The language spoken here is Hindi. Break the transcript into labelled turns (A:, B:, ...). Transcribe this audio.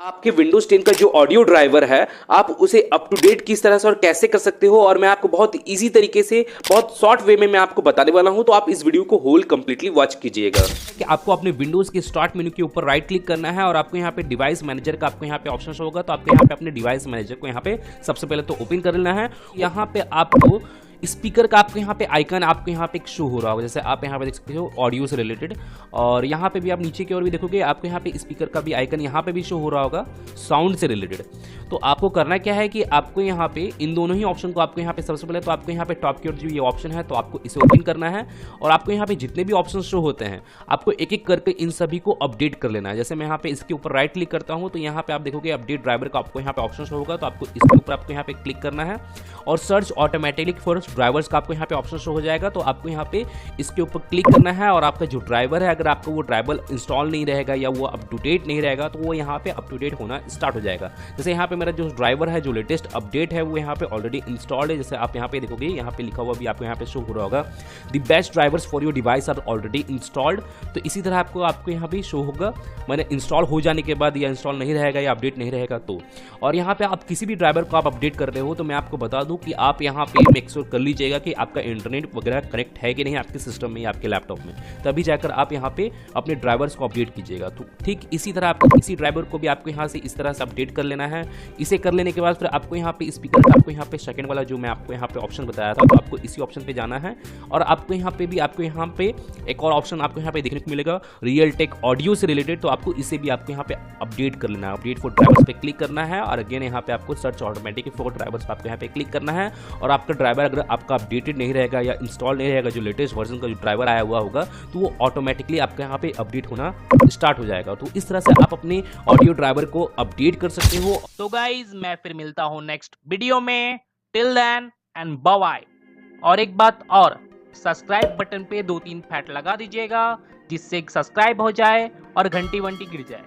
A: आपके Windows 10 का जो ऑडियो ड्राइवर है आप उसे अप टू डेट किस तरह से और कैसे कर सकते हो, और मैं आपको बहुत इजी तरीके से बहुत शॉर्ट वे में मैं आपको बताने वाला हूं, तो आप इस वीडियो को होल कंप्लीटली वॉच कीजिएगा। कि आपको अपने विंडोज के स्टार्ट मेनू के ऊपर राइट क्लिक करना है और आपको यहाँ पे डिवाइस मैनेजर का आपको यहाँ पे ऑप्शन होगा, तो आपको यहाँ पे अपने डिवाइस मैनेजर को यहाँ पे सबसे पहले तो ओपन कर लेना है। यहाँ पे आपको स्पीकर का आपको यहाँ पे आइकन आपको यहाँ पे एक शो हो रहा होगा, जैसे आप यहाँ पे देख सकते हो ऑडियो से रिलेटेड, और यहाँ पे भी आप नीचे की ओर भी देखोगे आपको यहाँ पे स्पीकर का भी आइकन यहाँ पे भी शो हो रहा होगा साउंड से रिलेटेड। तो आपको करना क्या है कि आपको यहाँ पे इन दोनों ही ऑप्शन को आपको यहाँ पे सबसे पहले तो आपको यहाँ पे टॉप की ओर जो ये ऑप्शन है तो आपको इसे ओपन करना है, और आपको यहाँ पे जितने भी ऑप्शन शो होते हैं आपको एक एक करके इन सभी को अपडेट कर लेना है। जैसे मैं यहाँ पे इसके ऊपर राइट क्लिक करता हूँ तो यहाँ पे आप देखोगे अपडेट ड्राइवर का आपको यहाँ पे ऑप्शन शो होगा, तो आपको इसके ऊपर आपको यहाँ पे क्लिक करना है, और सर्च ऑटोमेटिकली फॉर ड्राइवर्स का आपको यहाँ पे ऑप्शन शो हो जाएगा, तो आपको यहाँ पे इसके ऊपर क्लिक करना है। और आपका जो ड्राइवर है अगर आपको वो ड्राइवर इंस्टॉल नहीं रहेगा या वो अप टू डेट नहीं रहेगा तो वो यहाँ पे अप टू डेट होना स्टार्ट हो जाएगा। जैसे यहाँ पे मेरा जो ड्राइवर है जो लेटेस्ट अपडेट है वो यहाँ पे ऑलरेडी इंस्टॉल्ड है, जैसे आप यहाँ पे देखोगे यहाँ पे लिखा हुआ भी आपको यहाँ पे शो हो रहा होगा the best drivers for your device are already installed. तो इसी तरह आपको यहाँ पे शो होगा मैंने इंस्टॉल हो जाने के बाद, या इंस्टॉल नहीं रहेगा या अपडेट नहीं रहेगा तो। और यहाँ पे आप किसी भी ड्राइवर को आप अपडेट कर रहे हो तो मैं आपको बता दूं कि आप यहाँ पे मेक श्योर कर लीजिएगा कि आपका इंटरनेट वगैरह कनेक्ट है कि नहीं आपके सिस्टम में या आपके लैपटॉप में, तभी जाकर आप यहाँ पे अपने ड्राइवर्स को अपडेट कीजिएगा। तो ठीक इसी तरह आपको इसी ड्राइवर को भी आपको यहाँ से इस तरह से अपडेट कर लेना है। इसे कर लेने के बाद फिर आपको यहाँ पे स्पीकर का आपको यहाँ पे सेकंड वाला जो मैं आपको यहाँ पे ऑप्शन बताया था तो आपको इसी ऑप्शन पे जाना है, और आपको यहाँ पे भी आपको यहाँ पे एक और ऑप्शन आपको यहाँ पे देखने को मिलेगा रियल टेक ऑडियो से रिलेटेड, तो आपको इसे भी आपको यहाँ पे अपडेट कर लेना है। अपडेट फॉर ड्राइवर्स पे क्लिक करना है, और अगेन यहाँ पे आपको सर्च ऑटोमेटिक फॉर ड्राइवर्स पे आपको यहाँ पे क्लिक करना है, और आपका ड्राइवर अगर आपका अपडेटेड नहीं रहेगा या इंस्टॉल नहीं रहेगा, जो लेटेस्ट वर्जन का जो ड्राइवर आया हुआ होगा तो वो ऑटोमेटिकली आपके यहाँ पे अपडेट होना स्टार्ट हो जाएगा। तो इस तरह से आप अपने ऑडियो ड्राइवर को अपडेट कर सकते हो।
B: तो गाइज मैं फिर मिलता हूँ नेक्स्ट वीडियो में, till then and bye bye. और एक बात और, सब्सक्राइब बटन पे 2-3 फैट लगा दीजिएगा जिससे सब्सक्राइब हो जाए और घंटी वंटी गिर जाए।